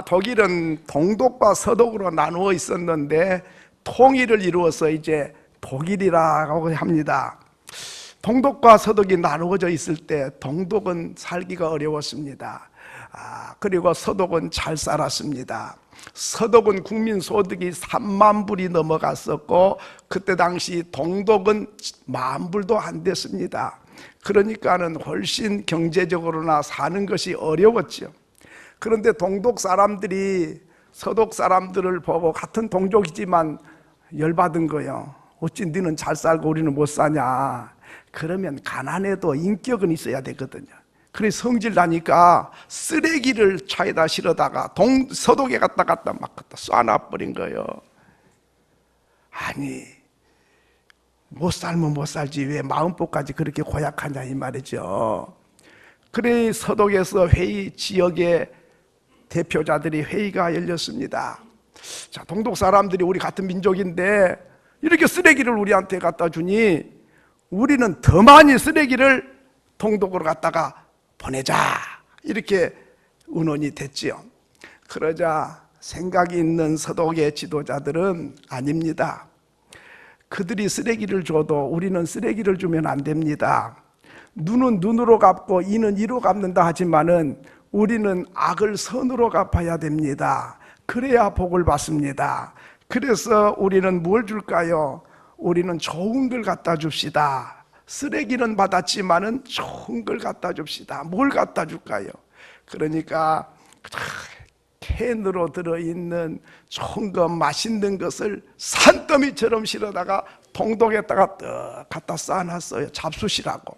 독일은 동독과 서독으로 나누어 있었는데 통일을 이루어서 이제 독일이라고 합니다. 동독과 서독이 나누어져 있을 때 동독은 살기가 어려웠습니다. 그리고 서독은 잘 살았습니다. 서독은 국민 소득이 3만 불이 넘어갔었고 그때 당시 동독은 10,000불도 안 됐습니다. 그러니까는 훨씬 경제적으로나 사는 것이 어려웠죠. 그런데 동독 사람들이 서독 사람들을 보고 같은 동족이지만 열받은 거예요. 어찌 너는 잘 살고 우리는 못 사냐. 그러면 가난해도 인격은 있어야 되거든요. 그래서 성질 나니까 쓰레기를 차에다 실어다가 서독에 갖다 막 쏴놔버린 거예요. 아니, 못 살면 못 살지 왜 마음법까지 그렇게 고약하냐 이 말이죠. 그래 서독에서 지역의 대표자들이 회의가 열렸습니다. 자, 동독 사람들이 우리 같은 민족인데 이렇게 쓰레기를 우리한테 갖다 주니 우리는 더 많이 쓰레기를 동독으로 갖다가 보내자 이렇게 의논이 됐지요. 그러자 생각이 있는 서독의 지도자들은 아닙니다. 그들이 쓰레기를 줘도 우리는 쓰레기를 주면 안 됩니다. 눈은 눈으로 갚고 이는 이로 갚는다 하지만은 우리는 악을 선으로 갚아야 됩니다. 그래야 복을 받습니다. 그래서 우리는 뭘 줄까요? 우리는 좋은 걸 갖다 줍시다. 쓰레기는 받았지만은 좋은 걸 갖다 줍시다. 뭘 갖다 줄까요? 그러니까 캔으로 들어있는 좋은 것, 맛있는 것을 산더미처럼 실어다가 동독에다가 떡 갖다 쌓아놨어요. 잡수시라고.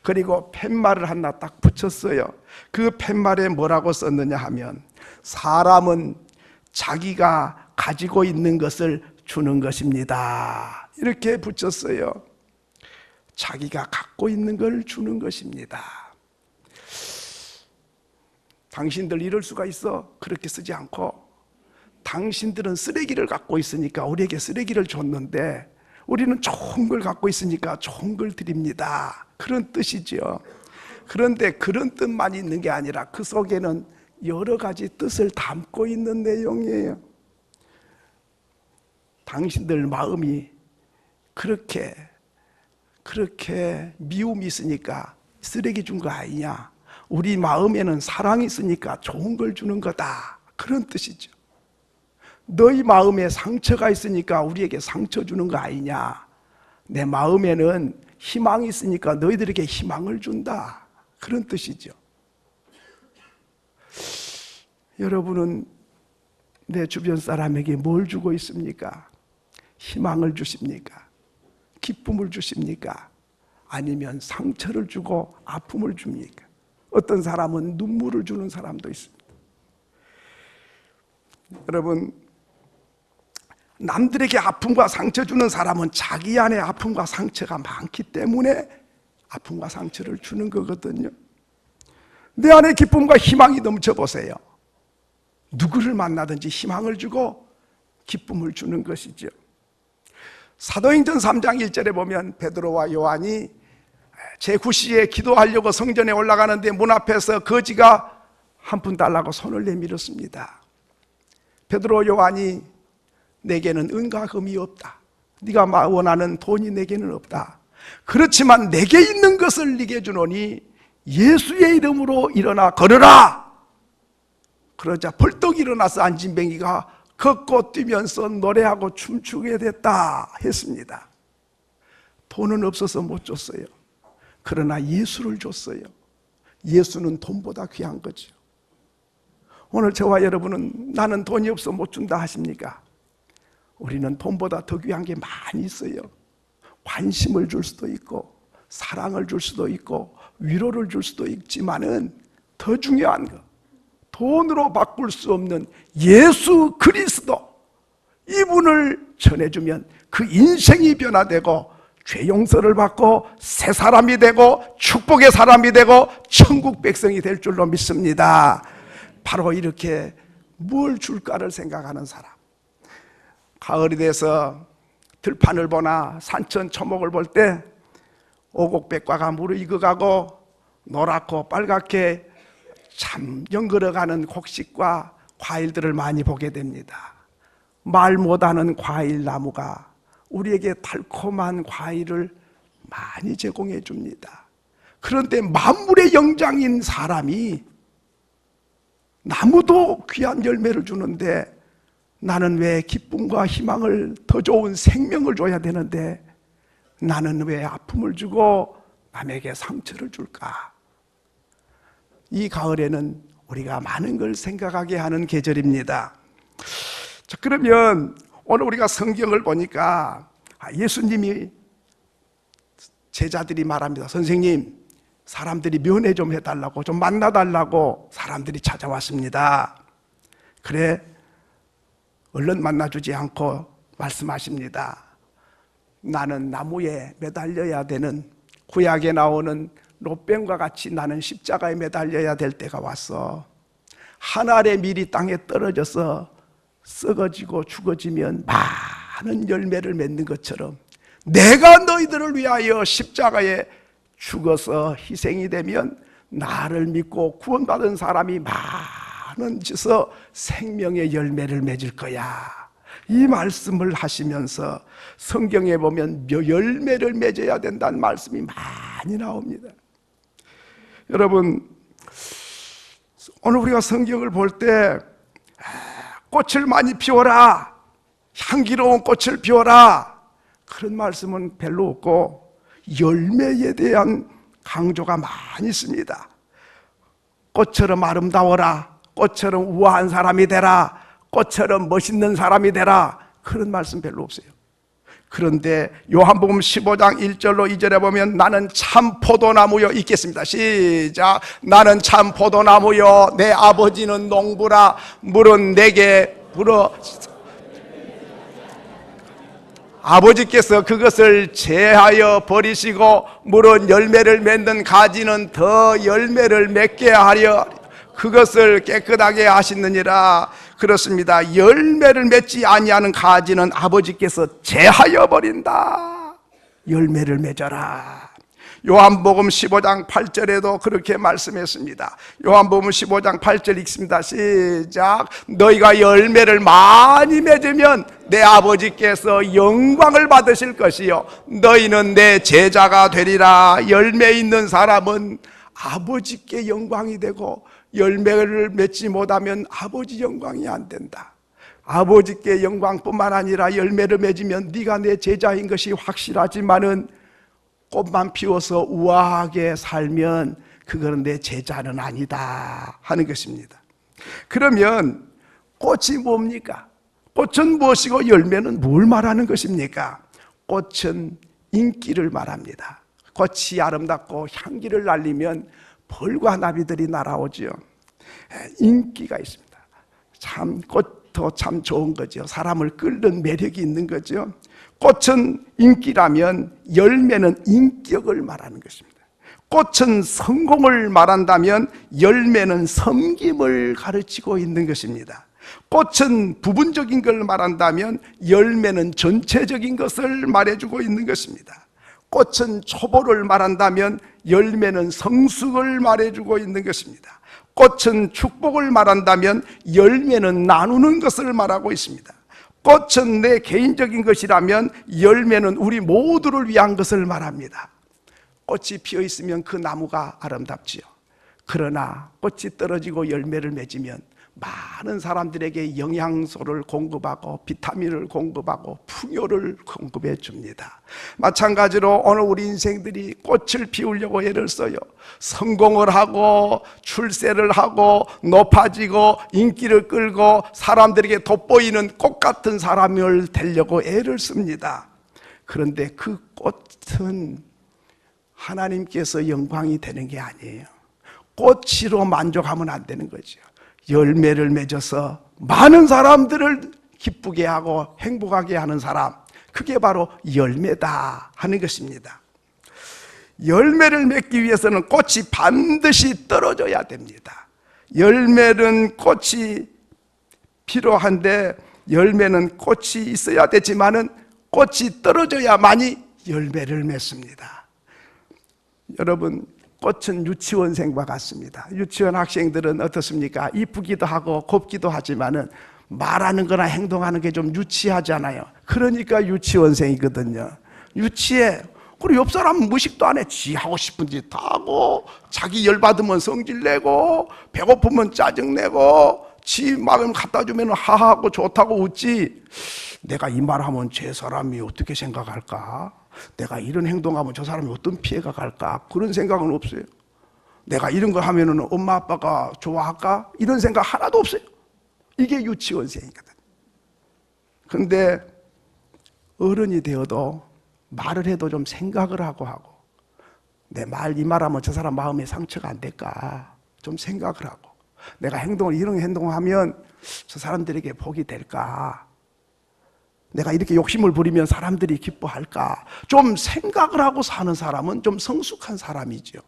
그리고 팻말을 하나 딱 붙였어요. 그 팻말에 뭐라고 썼느냐 하면 사람은 자기가 가지고 있는 것을 주는 것입니다. 이렇게 붙였어요. 자기가 갖고 있는 걸 주는 것입니다. 당신들 이럴 수가 있어? 그렇게 쓰지 않고 당신들은 쓰레기를 갖고 있으니까 우리에게 쓰레기를 줬는데 우리는 좋은 걸 갖고 있으니까 좋은 걸 드립니다. 그런 뜻이죠. 그런데 그런 뜻만 있는 게 아니라 그 속에는 여러 가지 뜻을 담고 있는 내용이에요. 당신들 마음이 그렇게 미움이 있으니까 쓰레기 준 거 아니냐. 우리 마음에는 사랑이 있으니까 좋은 걸 주는 거다. 그런 뜻이죠. 너희 마음에 상처가 있으니까 우리에게 상처 주는 거 아니냐. 내 마음에는 희망이 있으니까 너희들에게 희망을 준다. 그런 뜻이죠. 여러분은 내 주변 사람에게 뭘 주고 있습니까? 희망을 주십니까? 기쁨을 주십니까? 아니면 상처를 주고 아픔을 줍니까? 어떤 사람은 눈물을 주는 사람도 있습니다. 여러분, 남들에게 아픔과 상처 주는 사람은 자기 안에 아픔과 상처가 많기 때문에 아픔과 상처를 주는 거거든요. 내 안에 기쁨과 희망이 넘쳐보세요. 누구를 만나든지 희망을 주고 기쁨을 주는 것이죠. 사도행전 3장 1절에 보면 베드로와 요한이 제9시에 기도하려고 성전에 올라가는데 문 앞에서 거지가 한 푼 달라고 손을 내밀었습니다. 베드로 요한이 내게는 은과 금이 없다. 네가 원하는 돈이 내게는 없다. 그렇지만 내게 있는 것을 네게 주노니 예수의 이름으로 일어나 걸어라. 그러자 벌떡 일어나서 안진뱅이가 걷고 뛰면서 노래하고 춤추게 됐다 했습니다. 돈은 없어서 못 줬어요. 그러나 예수를 줬어요. 예수는 돈보다 귀한 거죠. 오늘 저와 여러분은 나는 돈이 없어 못 준다 하십니까? 우리는 돈보다 더 귀한 게 많이 있어요. 관심을 줄 수도 있고 사랑을 줄 수도 있고 위로를 줄 수도 있지만은 더 중요한 거, 돈으로 바꿀 수 없는 예수 그리스도, 이분을 전해주면 그 인생이 변화되고 죄 용서를 받고 새 사람이 되고 축복의 사람이 되고 천국 백성이 될 줄로 믿습니다. 바로 이렇게 뭘 줄까를 생각하는 사람. 가을이 돼서 들판을 보나 산천 초목을 볼 때 오곡백과가 무르익어가고 노랗고 빨갛게 참 연걸어가는 곡식과 과일들을 많이 보게 됩니다. 말 못하는 과일 나무가 우리에게 달콤한 과일을 많이 제공해 줍니다. 그런데 만물의 영장인 사람이 나무도 귀한 열매를 주는데 나는 왜 기쁨과 희망을, 더 좋은 생명을 줘야 되는데 나는 왜 아픔을 주고 남에게 상처를 줄까? 이 가을에는 우리가 많은 걸 생각하게 하는 계절입니다. 자, 그러면 오늘 우리가 성경을 보니까 예수님이 제자들이 말합니다. 선생님, 사람들이 면회 좀 해달라고, 좀 만나달라고 사람들이 찾아왔습니다. 그래, 얼른 만나주지 않고 말씀하십니다. 나는 나무에 매달려야 되는, 구약에 나오는 롯뱀과 같이 나는 십자가에 매달려야 될 때가 왔어. 한 알의 밀이 땅에 떨어져서 썩어지고 죽어지면 많은 열매를 맺는 것처럼 내가 너희들을 위하여 십자가에 죽어서 희생이 되면 나를 믿고 구원받은 사람이 많은 짓서 생명의 열매를 맺을 거야. 이 말씀을 하시면서 성경에 보면 열매를 맺어야 된다는 말씀이 많이 나옵니다. 여러분, 오늘 우리가 성경을 볼 때 꽃을 많이 피워라, 향기로운 꽃을 피워라, 그런 말씀은 별로 없고 열매에 대한 강조가 많이 있습니다. 꽃처럼 아름다워라, 꽃처럼 우아한 사람이 되라, 꽃처럼 멋있는 사람이 되라, 그런 말씀 별로 없어요. 그런데 요한복음 15장 1절로 2절에 보면 나는 참 포도나무요, 읽겠습니다. 시작. 나는 참 포도나무요, 내 아버지는 농부라, 물은 내게 불어 아버지께서 그것을 제하여 버리시고 물은 열매를 맺는 가지는 더 열매를 맺게 하려 그것을 깨끗하게 하시느니라. 그렇습니다. 열매를 맺지 아니하는 가지는 아버지께서 제하여 버린다. 열매를 맺어라. 요한복음 15장 8절에도 그렇게 말씀했습니다. 요한복음 15장 8절 읽습니다. 시작. 너희가 열매를 많이 맺으면 내 아버지께서 영광을 받으실 것이요 너희는 내 제자가 되리라. 열매 있는 사람은 아버지께 영광이 되고 열매를 맺지 못하면 아버지 영광이 안 된다. 아버지께 영광뿐만 아니라 열매를 맺으면 네가 내 제자인 것이 확실하지만은 꽃만 피워서 우아하게 살면 그거는 내 제자는 아니다 하는 것입니다. 그러면 꽃이 뭡니까? 꽃은 무엇이고 열매는 뭘 말하는 것입니까? 꽃은 인기를 말합니다. 꽃이 아름답고 향기를 날리면 벌과 나비들이 날아오죠. 인기가 있습니다. 참 꽃도 참 좋은 거죠. 사람을 끌는 매력이 있는 거죠. 꽃은 인기라면 열매는 인격을 말하는 것입니다. 꽃은 성공을 말한다면 열매는 섬김을 가르치고 있는 것입니다. 꽃은 부분적인 걸 말한다면 열매는 전체적인 것을 말해주고 있는 것입니다. 꽃은 초보를 말한다면 열매는 성숙을 말해주고 있는 것입니다. 꽃은 축복을 말한다면 열매는 나누는 것을 말하고 있습니다. 꽃은 내 개인적인 것이라면 열매는 우리 모두를 위한 것을 말합니다. 꽃이 피어 있으면 그 나무가 아름답지요. 그러나 꽃이 떨어지고 열매를 맺으면 많은 사람들에게 영양소를 공급하고 비타민을 공급하고 풍요를 공급해 줍니다. 마찬가지로 오늘 우리 인생들이 꽃을 피우려고 애를 써요. 성공을 하고 출세를 하고 높아지고 인기를 끌고 사람들에게 돋보이는 꽃 같은 사람을 되려고 애를 씁니다. 그런데 그 꽃은 하나님께서 영광이 되는 게 아니에요. 꽃으로 만족하면 안 되는 거죠. 열매를 맺어서 많은 사람들을 기쁘게 하고 행복하게 하는 사람, 그게 바로 열매다 하는 것입니다. 열매를 맺기 위해서는 꽃이 반드시 떨어져야 됩니다. 열매는 꽃이 필요한데 열매는 꽃이 있어야 되지만은 꽃이 떨어져야만이 열매를 맺습니다. 여러분, 꽃은 유치원생과 같습니다. 유치원 학생들은 어떻습니까? 이쁘기도 하고 곱기도 하지만은 말하는 거나 행동하는 게 좀 유치하잖아요. 그러니까 유치원생이거든요. 유치해. 그리고 옆 사람은 무식도 안 해. 지 하고 싶은 짓 다 하고, 자기 열받으면 성질내고, 배고프면 짜증내고, 지 마음 갖다 주면 하하하고 좋다고 웃지. 내가 이 말하면 저 사람이 어떻게 생각할까? 내가 이런 행동하면 저 사람이 어떤 피해가 갈까? 그런 생각은 없어요. 내가 이런 거 하면은 엄마 아빠가 좋아할까? 이런 생각 하나도 없어요. 이게 유치원생이거든. 근데 어른이 되어도 말을 해도 좀 생각을 하고 내 말 이 말하면 저 사람 마음에 상처가 안 될까? 좀 생각을 하고 내가 이런 행동을 하면 저 사람들에게 복이 될까? 내가 이렇게 욕심을 부리면 사람들이 기뻐할까? 좀 생각을 하고 사는 사람은 좀 성숙한 사람이죠.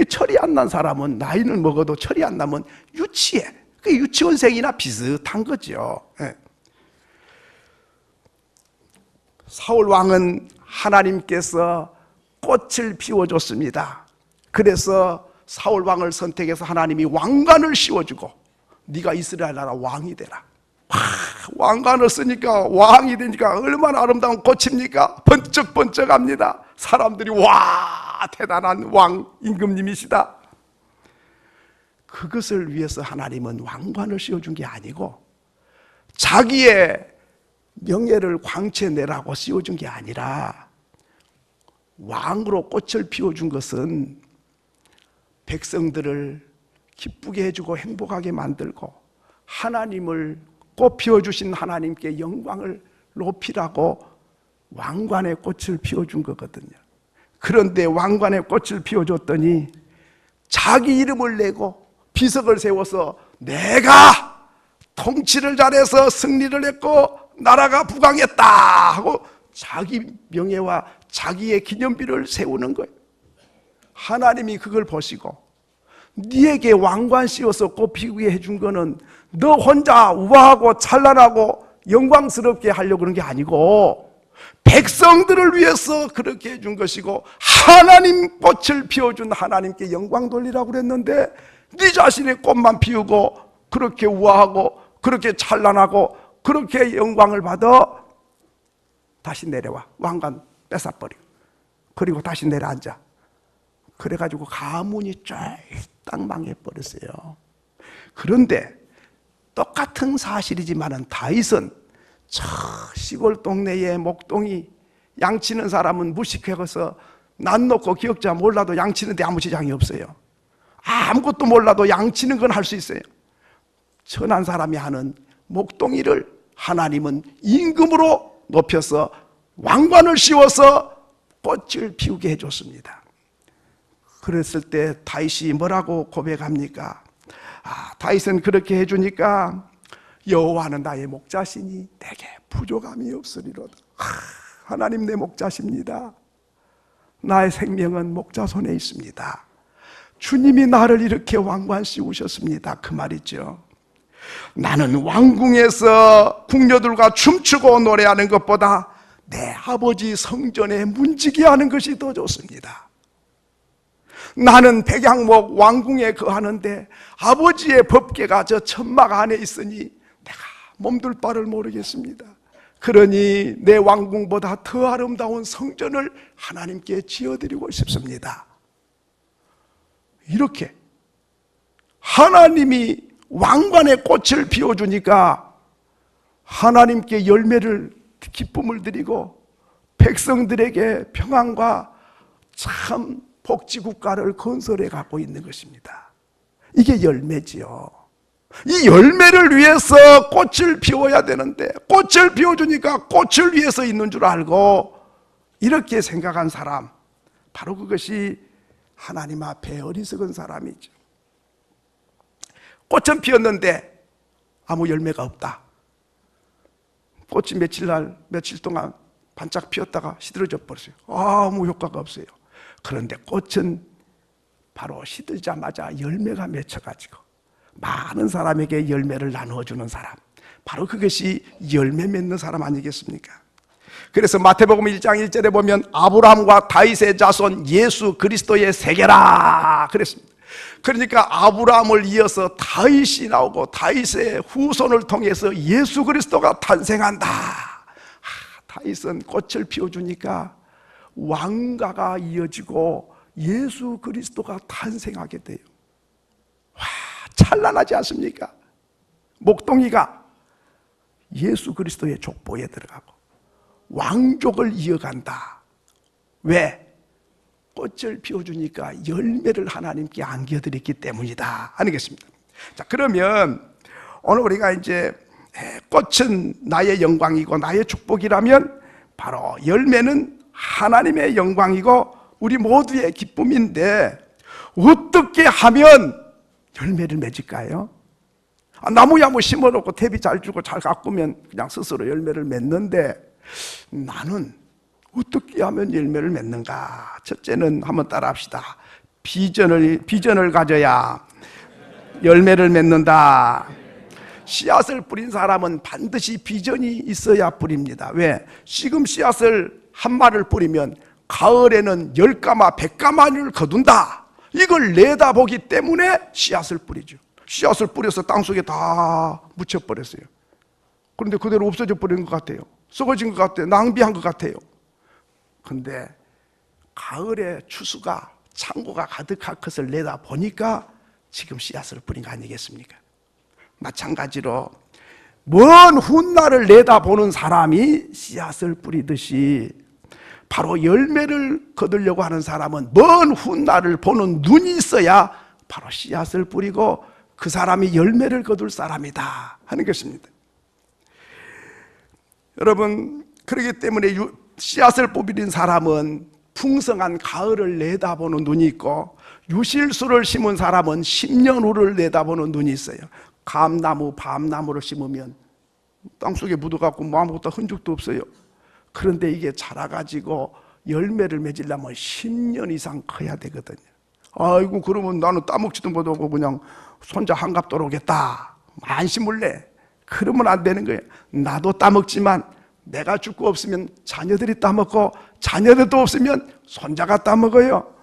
철이 안 난 사람은 나이는 먹어도 철이 안 나면 유치해. 그게 유치원생이나 비슷한 거죠. 사울 왕은 하나님께서 꽃을 피워줬습니다. 그래서 사울 왕을 선택해서 하나님이 왕관을 씌워주고 네가 이스라엘 나라 왕이 되라. 왕관을 쓰니까 왕이 되니까 얼마나 아름다운 꽃입니까? 번쩍번쩍합니다. 사람들이 와 대단한 왕 임금님이시다. 그것을 위해서 하나님은 왕관을 씌워준 게 아니고 자기의 명예를 광채내라고 씌워준 게 아니라 왕으로 꽃을 피워준 것은 백성들을 기쁘게 해주고 행복하게 만들고 하나님을 꽃 피워주신 하나님께 영광을 높이라고 왕관의 꽃을 피워준 거거든요. 그런데 왕관의 꽃을 피워줬더니 자기 이름을 내고 비석을 세워서 내가 통치를 잘해서 승리를 했고 나라가 부강했다 하고 자기 명예와 자기의 기념비를 세우는 거예요. 하나님이 그걸 보시고 네에게 왕관 씌워서 꽃 피우게 해준 거는 너 혼자 우아하고 찬란하고 영광스럽게 하려고 그런 게 아니고 백성들을 위해서 그렇게 해준 것이고 하나님 꽃을 피워준 하나님께 영광 돌리라고 그랬는데 네 자신의 꽃만 피우고 그렇게 우아하고 그렇게 찬란하고 그렇게 영광을 받아 다시 내려와 왕관 뺏어버리고 그리고 다시 내려앉아. 그래가지고 가문이 쫄딱 망해버렸어요. 그런데 똑같은 사실이지만은 다윗은 저 시골 동네에 목동이 양치는 사람은 무식해서 난 놓고 기억자 몰라도 양치는데 아무 지장이 없어요. 아무것도 몰라도 양치는 건 할 수 있어요. 천한 사람이 하는 목동이를 하나님은 임금으로 높여서 왕관을 씌워서 꽃을 피우게 해줬습니다. 그랬을 때 다윗이 뭐라고 고백합니까? 다윗은 그렇게 해주니까 여호와는 나의 목자시니 내게 부족함이 없으리로다. 하나님 내 목자십니다. 나의 생명은 목자 손에 있습니다. 주님이 나를 이렇게 왕관 씌우셨습니다. 그 말이죠. 나는 왕궁에서 궁녀들과 춤추고 노래하는 것보다 내 아버지 성전에 문지기 하는 것이 더 좋습니다. 나는 백양목 왕궁에 거하는데 아버지의 법궤가 저 천막 안에 있으니 내가 몸둘 바를 모르겠습니다. 그러니 내 왕궁보다 더 아름다운 성전을 하나님께 지어드리고 싶습니다. 이렇게 하나님이 왕관의 꽃을 피워주니까 하나님께 열매를 기쁨을 드리고 백성들에게 평안과 참 복지국가를 건설해 갖고 있는 것입니다. 이게 열매지요. 이 열매를 위해서 꽃을 피워야 되는데 꽃을 피워주니까 꽃을 위해서 있는 줄 알고 이렇게 생각한 사람, 바로 그것이 하나님 앞에 어리석은 사람이죠. 꽃은 피었는데 아무 열매가 없다. 꽃이 며칠 동안 반짝 피었다가 시들어져 버렸어요. 아무 효과가 없어요. 그런데 꽃은 바로 시들자마자 열매가 맺혀가지고 많은 사람에게 열매를 나누어주는 사람, 바로 그것이 열매 맺는 사람 아니겠습니까? 그래서 마태복음 1장 1절에 보면 아브라함과 다윗의 자손 예수 그리스도의 세계라 그랬습니다. 그러니까 아브라함을 이어서 다윗이 나오고 다윗의 후손을 통해서 예수 그리스도가 탄생한다. 다윗은 꽃을 피워주니까 왕가가 이어지고 예수 그리스도가 탄생하게 돼요. 와, 찬란하지 않습니까? 목동이가 예수 그리스도의 족보에 들어가고 왕족을 이어간다. 왜? 꽃을 피워주니까 열매를 하나님께 안겨드렸기 때문이다 하는 것입니다. 자, 그러면 오늘 우리가 이제 꽃은 나의 영광이고 나의 축복이라면 바로 열매는 하나님의 영광이고 우리 모두의 기쁨인데 어떻게 하면 열매를 맺을까요? 나무야 뭐 심어놓고 대비 잘 주고 잘 가꾸면 그냥 스스로 열매를 맺는데 나는 어떻게 하면 열매를 맺는가? 첫째는 한번 따라합시다. 비전을 가져야 열매를 맺는다. 씨앗을 뿌린 사람은 반드시 비전이 있어야 뿌립니다. 왜? 지금 씨앗을 한 마를 뿌리면 가을에는 10가마, 100가마를 거둔다. 이걸 내다보기 때문에 씨앗을 뿌리죠. 씨앗을 뿌려서 땅속에 다 묻혀버렸어요. 그런데 그대로 없어져 버린 것 같아요. 썩어진 것 같아요. 낭비한 것 같아요. 근데 가을에 추수가 창고가 가득한 것을 내다보니까 지금 씨앗을 뿌린 거 아니겠습니까? 마찬가지로 먼 훗날을 내다보는 사람이 씨앗을 뿌리듯이 바로 열매를 거두려고 하는 사람은 먼 훗날을 보는 눈이 있어야 바로 씨앗을 뿌리고 그 사람이 열매를 거둘 사람이다 하는 것입니다. 여러분, 그렇기 때문에 씨앗을 뿌린 사람은 풍성한 가을을 내다보는 눈이 있고 유실수를 심은 사람은 10년 후를 내다보는 눈이 있어요. 감나무, 밤나무를 심으면 땅속에 묻어갖고 뭐 아무것도 흔적도 없어요. 그런데 이게 자라가지고 열매를 맺으려면 10년 이상 커야 되거든요. 아이고, 그러면 나는 따먹지도 못하고 그냥 손자 한갑 돌아오겠다, 안 심을래. 그러면 안 되는 거예요. 나도 따먹지만 내가 죽고 없으면 자녀들이 따먹고 자녀들도 없으면 손자가 따먹어요.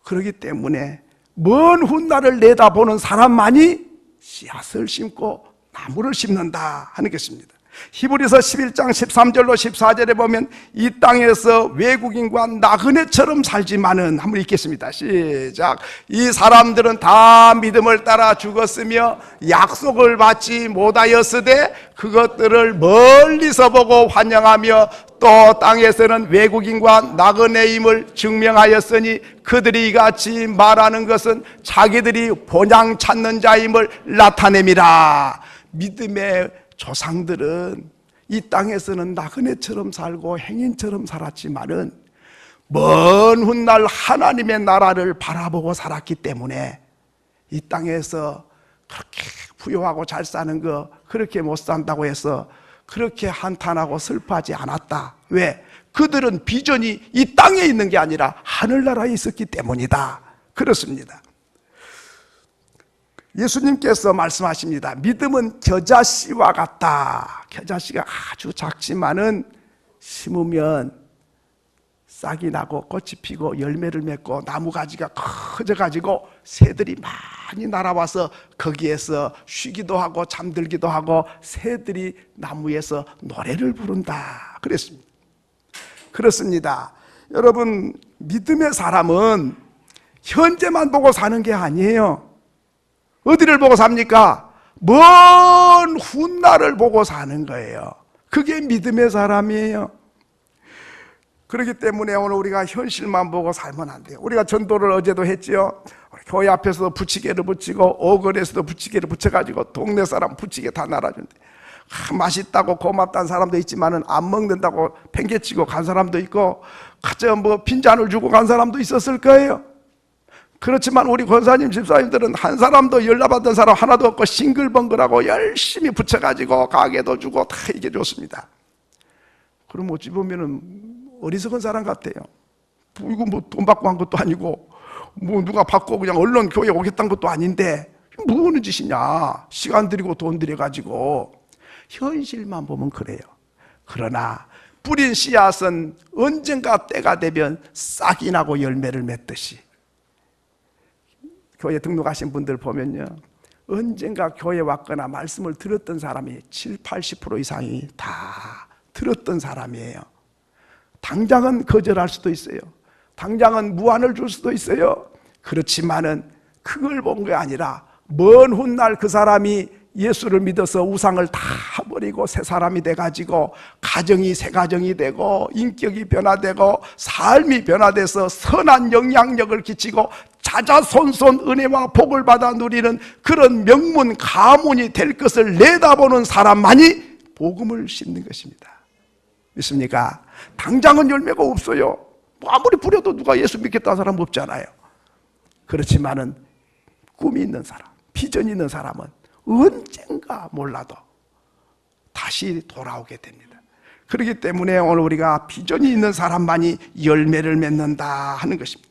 그렇기 때문에 먼 훗날을 내다보는 사람만이 씨앗을 심고 나무를 심는다 하는 것입니다. 히브리서 11장 13절로 14절에 보면 이 땅에서 외국인과 나그네처럼 살지만은, 한번 읽겠습니다. 시작. 이 사람들은 다 믿음을 따라 죽었으며 약속을 받지 못하였으되 그것들을 멀리서 보고 환영하며 또 땅에서는 외국인과 나그네임을 증명하였으니 그들이 이같이 말하는 것은 자기들이 본향 찾는 자임을 나타냄이라. 믿음의 조상들은 이 땅에서는 나그네처럼 살고 행인처럼 살았지만은 먼 훗날 하나님의 나라를 바라보고 살았기 때문에 이 땅에서 그렇게 부유하고 잘 사는 거 그렇게 못 산다고 해서 그렇게 한탄하고 슬퍼하지 않았다. 왜? 그들은 비전이 이 땅에 있는 게 아니라 하늘나라에 있었기 때문이다. 그렇습니다. 예수님께서 말씀하십니다. 믿음은 겨자씨와 같다. 겨자씨가 아주 작지만은 심으면 싹이 나고 꽃이 피고 열매를 맺고 나무가지가 커져가지고 새들이 많이 날아와서 거기에서 쉬기도 하고 잠들기도 하고 새들이 나무에서 노래를 부른다 그랬습니다. 그렇습니다. 여러분, 믿음의 사람은 현재만 보고 사는 게 아니에요. 어디를 보고 삽니까? 먼 훗날을 보고 사는 거예요. 그게 믿음의 사람이에요. 그렇기 때문에 오늘 우리가 현실만 보고 살면 안 돼요. 우리가 전도를 어제도 했죠. 교회 앞에서도 부치개를 붙이고 오거리에서도 부치개를 붙여가지고 동네 사람 부치개 다 날아준대. 맛있다고 고맙다는 사람도 있지만은 안 먹는다고 팽개치고 간 사람도 있고 가져 뭐 빈잔을 주고 간 사람도 있었을 거예요. 그렇지만 우리 권사님 집사님들은 한 사람도 연락받은 사람 하나도 없고 싱글벙글하고 열심히 붙여가지고 가게도 주고 다 이게 좋습니다. 그럼 어찌 보면은 어리석은 사람 같아요. 이거 뭐 돈 받고 한 것도 아니고 뭐 누가 받고 그냥 언론 교회 오겠다는 것도 아닌데 뭐 하는 짓이냐. 시간 들이고 돈 들여가지고. 현실만 보면 그래요. 그러나 뿌린 씨앗은 언젠가 때가 되면 싹이 나고 열매를 맺듯이, 교회 등록하신 분들 보면요, 언젠가 교회 왔거나 말씀을 들었던 사람이 70~80% 이상이 다 들었던 사람이에요. 당장은 거절할 수도 있어요. 당장은 무안을 줄 수도 있어요. 그렇지만은 그걸 본 게 아니라 먼 훗날 그 사람이 예수를 믿어서 우상을 다 버리고 새 사람이 돼가지고 가정이 새 가정이 되고 인격이 변화되고 삶이 변화돼서 선한 영향력을 끼치고 자자손손 은혜와 복을 받아 누리는 그런 명문 가문이 될 것을 내다보는 사람만이 복음을 심는 것입니다. 믿습니까? 당장은 열매가 없어요. 아무리 부려도 누가 예수 믿겠다는 사람 없잖아요. 그렇지만은 꿈이 있는 사람, 비전이 있는 사람은 언젠가 몰라도 다시 돌아오게 됩니다. 그렇기 때문에 오늘 우리가 비전이 있는 사람만이 열매를 맺는다 하는 것입니다.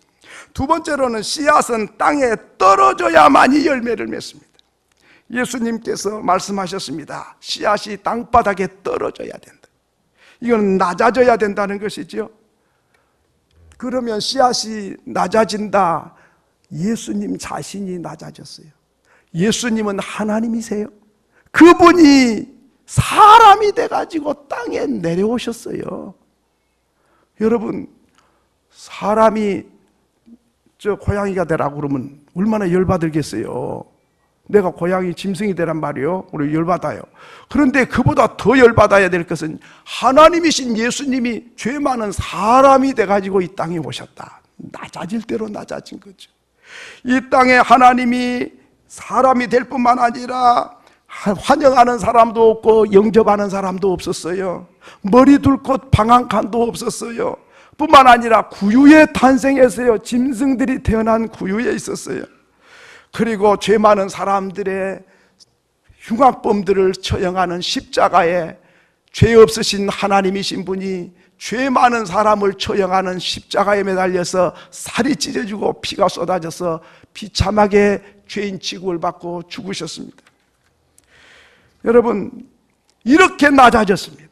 두 번째로는 씨앗은 땅에 떨어져야만이 열매를 맺습니다. 예수님께서 말씀하셨습니다. 씨앗이 땅바닥에 떨어져야 된다. 이건 낮아져야 된다는 것이죠. 그러면 씨앗이 낮아진다. 예수님 자신이 낮아졌어요. 예수님은 하나님이세요. 그분이 사람이 돼가지고 땅에 내려오셨어요. 여러분, 사람이 저 고양이가 되라고 그러면 얼마나 열받을겠어요. 내가 고양이 짐승이 되란 말이요, 우리 열받아요. 그런데 그보다 더 열받아야 될 것은 하나님이신 예수님이 죄 많은 사람이 돼가지고 이 땅에 오셨다. 낮아질 대로 낮아진 거죠. 이 땅에 하나님이 사람이 될 뿐만 아니라 환영하는 사람도 없고 영접하는 사람도 없었어요. 머리 둘 곳 방 한 칸도 없었어요. 뿐만 아니라 구유에 탄생했어요. 짐승들이 태어난 구유에 있었어요. 그리고 죄 많은 사람들의 흉악범들을 처형하는 십자가에 죄 없으신 하나님이신 분이 죄 많은 사람을 처형하는 십자가에 매달려서 살이 찢어지고 피가 쏟아져서 비참하게 죄인 취급을 받고 죽으셨습니다. 여러분, 이렇게 낮아졌습니다.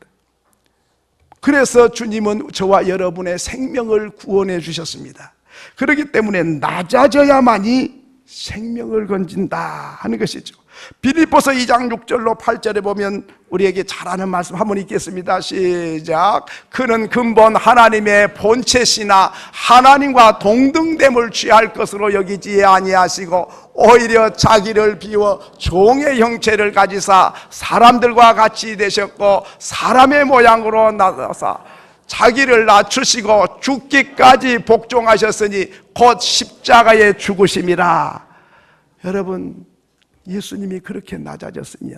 그래서 주님은 저와 여러분의 생명을 구원해 주셨습니다. 그렇기 때문에 낮아져야만이 생명을 건진다 하는 것이죠. 빌립보서 2장 6절로 8절에 보면 우리에게 잘 아는 말씀 한번 읽겠습니다. 시작. 그는 근본 하나님의 본체시나 하나님과 동등됨을 취할 것으로 여기지 아니하시고 오히려 자기를 비워 종의 형체를 가지사 사람들과 같이 되셨고 사람의 모양으로 나타나사 자기를 낮추시고 죽기까지 복종하셨으니 곧 십자가에 죽으심이라. 여러분, 예수님이 그렇게 낮아졌으면,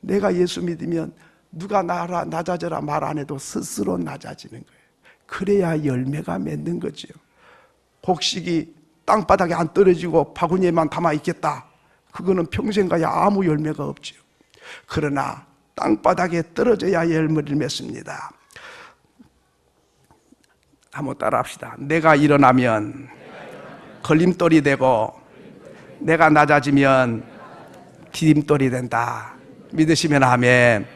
내가 예수 믿으면 누가 낮아져라 말 안 해도 스스로 낮아지는 거예요. 그래야 열매가 맺는 거죠. 곡식이 땅바닥에 안 떨어지고 바구니에만 담아 있겠다, 그거는 평생 가야 아무 열매가 없죠. 그러나 땅바닥에 떨어져야 열매를 맺습니다. 한번 따라 합시다. 내가 일어나면 걸림돌이 되고 내가 낮아지면 디딤돌이 된다. 믿으시면 아멘.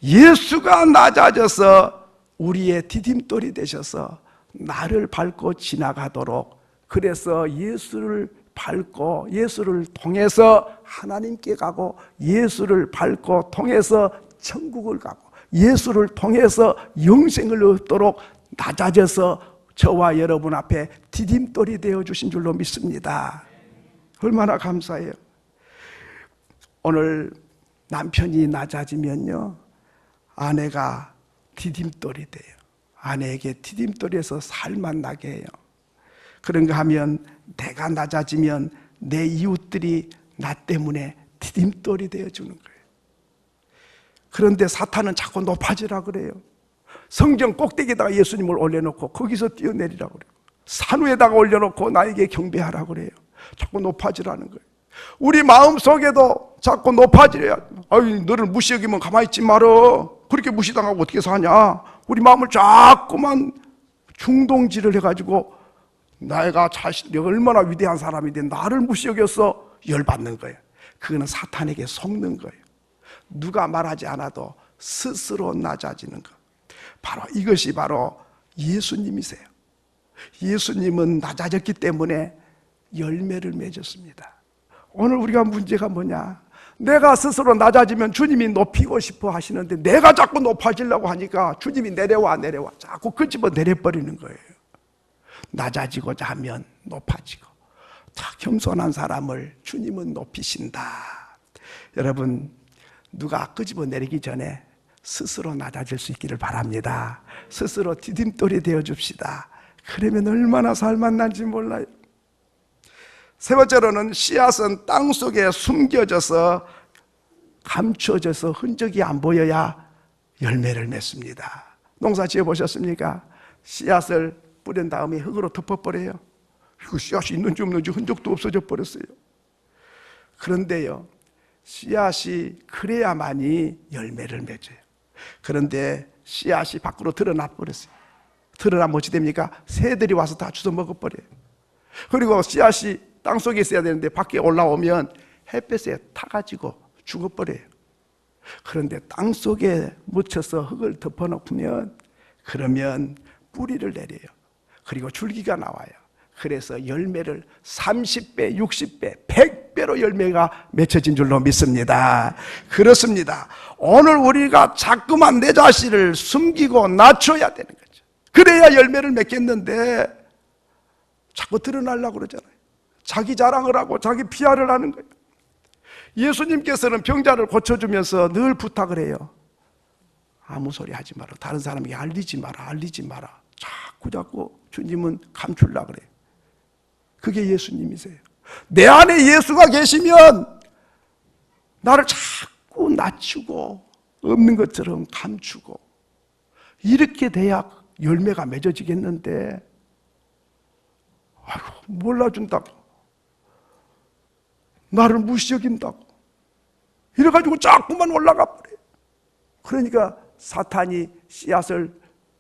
예수가 낮아져서 우리의 디딤돌이 되셔서 나를 밟고 지나가도록, 그래서 예수를 밟고 예수를 통해서 하나님께 가고 예수를 밟고 통해서 천국을 가고 예수를 통해서 영생을 얻도록 낮아져서 저와 여러분 앞에 디딤돌이 되어주신 줄로 믿습니다. 얼마나 감사해요. 오늘 남편이 낮아지면요, 아내가 디딤돌이 돼요. 아내에게 디딤돌에서 살만 나게 해요. 그런가 하면 내가 낮아지면 내 이웃들이 나 때문에 디딤돌이 되어주는 거예요. 그런데 사탄은 자꾸 높아지라 그래요. 성전 꼭대기에다가 예수님을 올려놓고 거기서 뛰어내리라고 그래요. 산 위에다가 올려놓고 나에게 경배하라 그래요. 자꾸 높아지라는 거예요. 우리 마음속에도 자꾸 높아지래야. 아유, 너를 무시여기면 가만히 있지 말어. 그렇게 무시당하고 어떻게 사냐. 우리 마음을 자꾸만 중동질을 해가지고 내가 얼마나 위대한 사람인데 나를 무시여겨서 열받는 거예요. 그거는 사탄에게 속는 거예요. 누가 말하지 않아도 스스로 낮아지는 것. 바로 이것이 바로 예수님이세요. 예수님은 낮아졌기 때문에 열매를 맺었습니다. 오늘 우리가 문제가 뭐냐? 내가 스스로 낮아지면 주님이 높이고 싶어 하시는데 내가 자꾸 높아지려고 하니까 주님이 내려와 자꾸 끄집어 내려버리는 거예요. 낮아지고자 하면 높아지고, 다 겸손한 사람을 주님은 높이신다. 여러분, 누가 끄집어 내리기 전에 스스로 낮아질 수 있기를 바랍니다. 스스로 디딤돌이 되어줍시다. 그러면 얼마나 살만난지 몰라요. 세 번째로는 씨앗은 땅 속에 숨겨져서 감춰져서 흔적이 안 보여야 열매를 맺습니다. 농사 지어 보셨습니까? 씨앗을 뿌린 다음에 흙으로 덮어버려요. 그 씨앗이 있는지 없는지 흔적도 없어져 버렸어요. 그런데요, 씨앗이 그래야만이 열매를 맺어요. 그런데 씨앗이 밖으로 드러나 버렸어요. 드러나면 어찌 됩니까? 새들이 와서 다 주워 먹어버려요. 그리고 씨앗이 땅속에 있어야 되는데 밖에 올라오면 햇볕에 타가지고 죽어버려요. 그런데 땅속에 묻혀서 흙을 덮어놓으면 그러면 뿌리를 내려요. 그리고 줄기가 나와요. 그래서 열매를 30배, 60배, 100배로 열매가 맺혀진 줄로 믿습니다. 그렇습니다. 오늘 우리가 자꾸만 내 자신을 숨기고 낮춰야 되는 거죠. 그래야 열매를 맺겠는데 자꾸 드러나려고 그러잖아요. 자기 자랑을 하고 자기 PR을 하는 거예요. 예수님께서는 병자를 고쳐주면서 늘 부탁을 해요. 아무 소리 하지 마라. 다른 사람에게 알리지 마라. 자꾸 주님은 감추려고 그래요. 그게 예수님이세요. 내 안에 예수가 계시면 나를 자꾸 낮추고 없는 것처럼 감추고, 이렇게 돼야 열매가 맺어지겠는데, 아이고, 몰라준다고, 나를 무시여긴다고 이래가지고 자꾸만 올라가 버려요. 그러니까 사탄이 씨앗을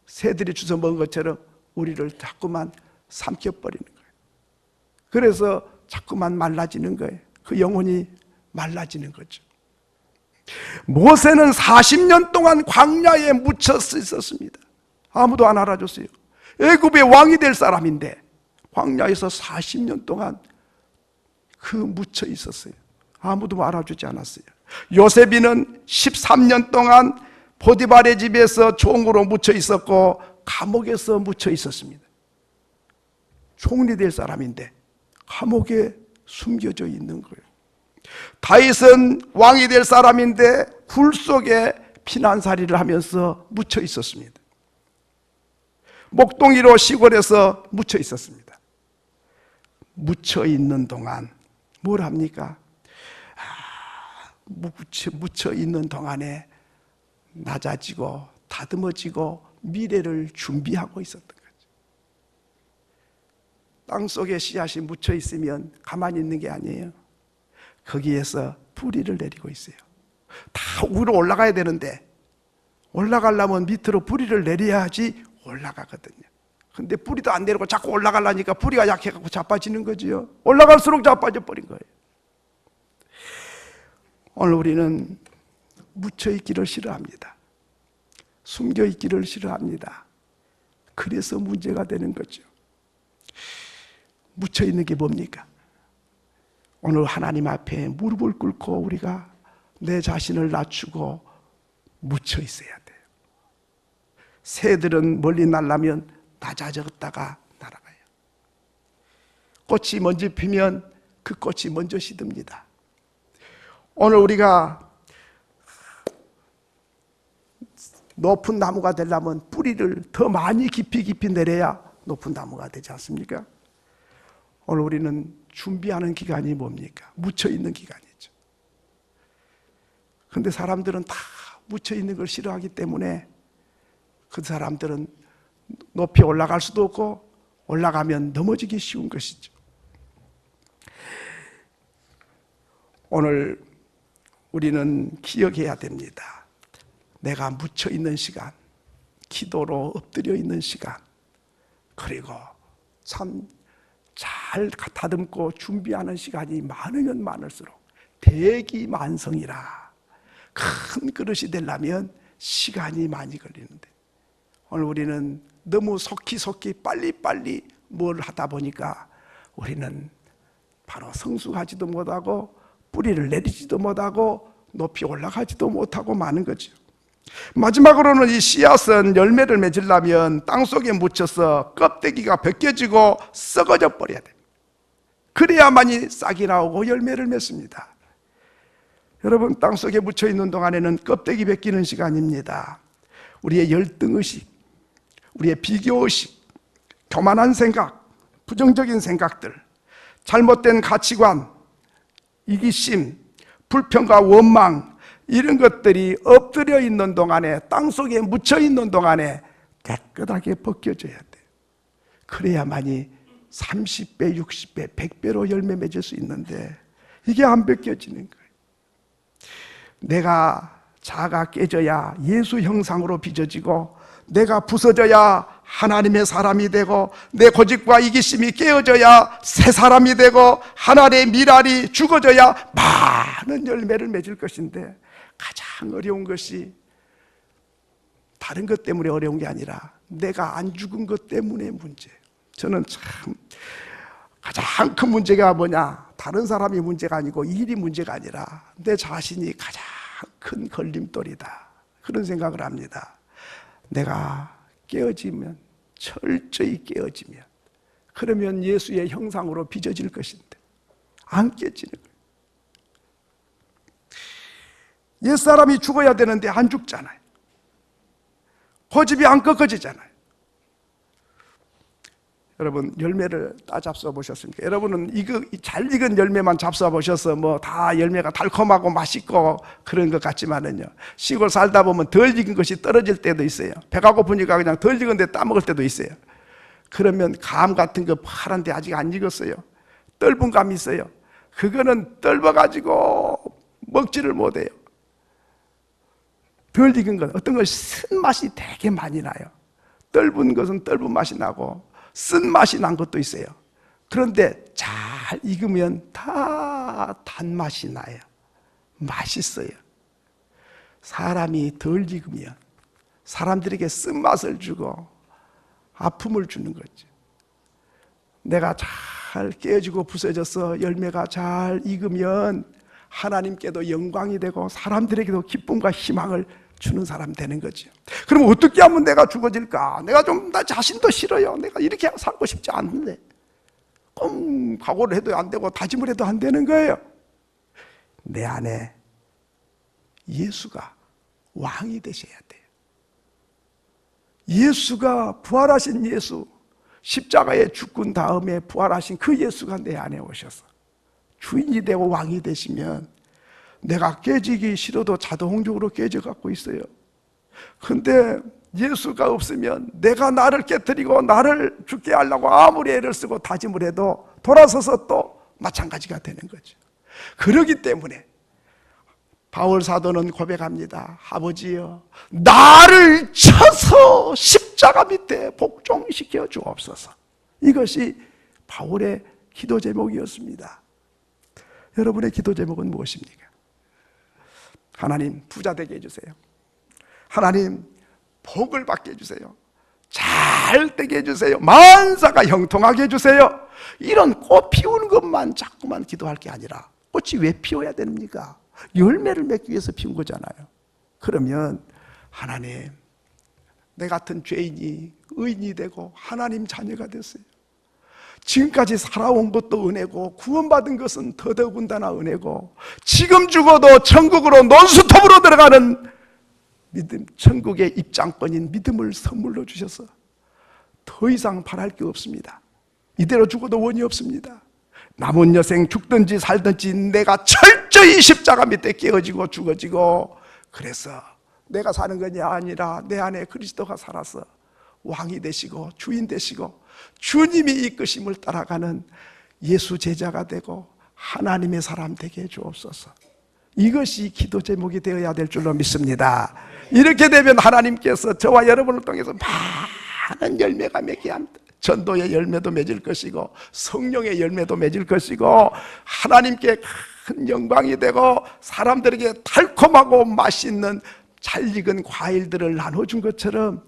새들이 주워 먹은 것처럼 우리를 자꾸만 삼켜버리는 거예요. 그래서 자꾸만 말라지는 거예요. 그 영혼이 말라지는 거죠. 모세는 40년 동안 광야에 묻혀 있었습니다. 아무도 안 알아줬어요. 애굽의 왕이 될 사람인데 광야에서 40년 동안 묻혀 있었어요. 아무도 알아주지 않았어요. 요셉이는 13년 동안 보디발의 집에서 종으로 묻혀 있었고 감옥에서 묻혀 있었습니다. 총리 될 사람인데 감옥에 숨겨져 있는 거예요. 다윗은 왕이 될 사람인데 굴 속에 피난살이를 하면서 묻혀 있었습니다. 목동이로 시골에서 묻혀 있었습니다. 묻혀 있는 동안 뭘 합니까? 묻혀 있는 동안에 낮아지고 다듬어지고 미래를 준비하고 있었던 거죠. 땅속에 씨앗이 묻혀 있으면 가만히 있는 게 아니에요. 거기에서 뿌리를 내리고 있어요. 다 위로 올라가야 되는데 올라가려면 밑으로 뿌리를 내려야지 올라가거든요. 근데 뿌리도 안 내리고 자꾸 올라가려니까 뿌리가 약해갖고 자빠지는 거지요. 올라갈수록 자빠져 버린 거예요. 오늘 우리는 묻혀있기를 싫어합니다. 숨겨있기를 싫어합니다. 그래서 문제가 되는 거죠. 묻혀있는 게 뭡니까? 오늘 하나님 앞에 무릎을 꿇고 우리가 내 자신을 낮추고 묻혀 있어야 돼요. 새들은 멀리 날려면 낮아졌다가 날아가요. 꽃이 먼저 피면 그 꽃이 먼저 시듭니다. 오늘 우리가 높은 나무가 되려면 뿌리를 더 많이 깊이 내려야 높은 나무가 되지 않습니까? 오늘 우리는 준비하는 기간이 뭡니까? 묻혀있는 기간이죠. 그런데 사람들은 다 묻혀있는 걸 싫어하기 때문에 그 사람들은 높이 올라갈 수도 없고 올라가면 넘어지기 쉬운 것이죠. 오늘 우리는 기억해야 됩니다. 내가 묻혀있는 시간, 기도로 엎드려 있는 시간, 그리고 참 잘 다듬고 준비하는 시간이 많으면 많을수록 대기만성이라 큰 그릇이 되려면 시간이 많이 걸리는데, 오늘 우리는 너무 속히 빨리 뭘 하다 보니까 우리는 바로 성숙하지도 못하고 뿌리를 내리지도 못하고 높이 올라가지도 못하고 마는 거죠. 마지막으로는 이 씨앗은 열매를 맺으려면 땅속에 묻혀서 껍데기가 벗겨지고 썩어져 버려야 돼요. 그래야만이 싹이 나오고 열매를 맺습니다. 여러분, 땅속에 묻혀 있는 동안에는 껍데기 벗기는 시간입니다. 우리의 열등의식, 우리의 비교의식, 교만한 생각, 부정적인 생각들, 잘못된 가치관, 이기심, 불평과 원망, 이런 것들이 엎드려 있는 동안에, 땅속에 묻혀 있는 동안에 깨끗하게 벗겨져야 돼요. 그래야만이 30배, 60배, 100배로 열매 맺을 수 있는데 이게 안 벗겨지는 거예요. 내가 자아가 깨져야 예수 형상으로 빚어지고, 내가 부서져야 하나님의 사람이 되고, 내 고집과 이기심이 깨어져야 새 사람이 되고, 하나님의 미랄이 죽어져야 많은 열매를 맺을 것인데, 가장 어려운 것이 다른 것 때문에 어려운 게 아니라 내가 안 죽은 것 때문에 문제예요. 저는 참 가장 큰 문제가 뭐냐, 다른 사람이 문제가 아니고 일이 문제가 아니라 내 자신이 가장 큰 걸림돌이다, 그런 생각을 합니다. 내가 깨어지면, 철저히 깨어지면, 그러면 예수의 형상으로 빚어질 것인데 안 깨지는 거예요. 옛사람이 죽어야 되는데 안 죽잖아요. 고집이 안 꺾어지잖아요. 여러분, 열매를 다 잡숴 보셨습니까? 여러분은 잘 익은 열매만 잡숴 보셔서 뭐 다 열매가 달콤하고 맛있고 그런 것 같지만은요, 시골 살다 보면 덜 익은 것이 떨어질 때도 있어요. 배가 고프니까 그냥 덜 익은 데 따먹을 때도 있어요. 그러면 감 같은 거 파란데 아직 안 익었어요. 떫은 감이 있어요. 그거는 떫어가지고 먹지를 못해요. 덜 익은 건 어떤 건 쓴맛이 되게 많이 나요. 떫은 것은 떫은 맛이 나고 쓴맛이 난 것도 있어요. 그런데 잘 익으면 다 단맛이 나요. 맛있어요. 사람이 덜 익으면 사람들에게 쓴맛을 주고 아픔을 주는 거죠. 내가 잘 깨어지고 부서져서 열매가 잘 익으면 하나님께도 영광이 되고 사람들에게도 기쁨과 희망을 주는 사람 되는 거죠. 그럼 어떻게 하면 내가 죽어질까? 내가 좀 나 자신도 싫어요. 내가 이렇게 살고 싶지 않은데, 각오를 해도 안 되고 다짐을 해도 안 되는 거예요. 내 안에 예수가 왕이 되셔야 돼요. 예수가, 부활하신 예수, 십자가에 죽은 다음에 부활하신 그 예수가 내 안에 오셔서 주인이 되고 왕이 되시면 내가 깨지기 싫어도 자동적으로 깨져 갖고 있어요. 근데 예수가 없으면 내가 나를 깨뜨리고 나를 죽게 하려고 아무리 애를 쓰고 다짐을 해도 돌아서서 또 마찬가지가 되는 거죠. 그렇기 때문에 바울 사도는 고백합니다. 아버지여, 나를 쳐서 십자가 밑에 복종시켜 주옵소서. 이것이 바울의 기도 제목이었습니다. 여러분의 기도 제목은 무엇입니까? 하나님, 부자 되게 해주세요. 하나님, 복을 받게 해주세요. 잘 되게 해주세요. 만사가 형통하게 해주세요. 이런 꽃 피우는 것만 자꾸만 기도할 게 아니라, 꽃이 왜 피워야 됩니까? 열매를 맺기 위해서 피운 거잖아요. 그러면 하나님, 내 같은 죄인이 의인이 되고 하나님 자녀가 됐어요. 지금까지 살아온 것도 은혜고 구원받은 것은 더더군다나 은혜고, 지금 죽어도 천국으로 논스톱으로 들어가는 믿음, 천국의 입장권인 믿음을 선물로 주셔서 더 이상 바랄 게 없습니다. 이대로 죽어도 원이 없습니다. 남은 여생 죽든지 살든지 내가 철저히 십자가 밑에 깨어지고 죽어지고, 그래서 내가 사는 것이 아니라 내 안에 그리스도가 살아서 왕이 되시고 주인 되시고 주님이 이끄심을 따라가는 예수 제자가 되고 하나님의 사람 되게 해주옵소서. 이것이 기도 제목이 되어야 될 줄로 믿습니다. 이렇게 되면 하나님께서 저와 여러분을 통해서 많은 열매가 맺게 합니다. 전도의 열매도 맺을 것이고 성령의 열매도 맺을 것이고 하나님께 큰 영광이 되고 사람들에게 달콤하고 맛있는 잘 익은 과일들을 나눠준 것처럼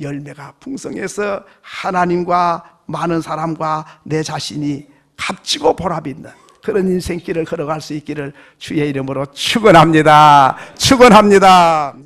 열매가 풍성해서 하나님과 많은 사람과 내 자신이 값지고 보람있는 그런 인생길을 걸어갈 수 있기를 주의 이름으로 축원합니다. 축원합니다.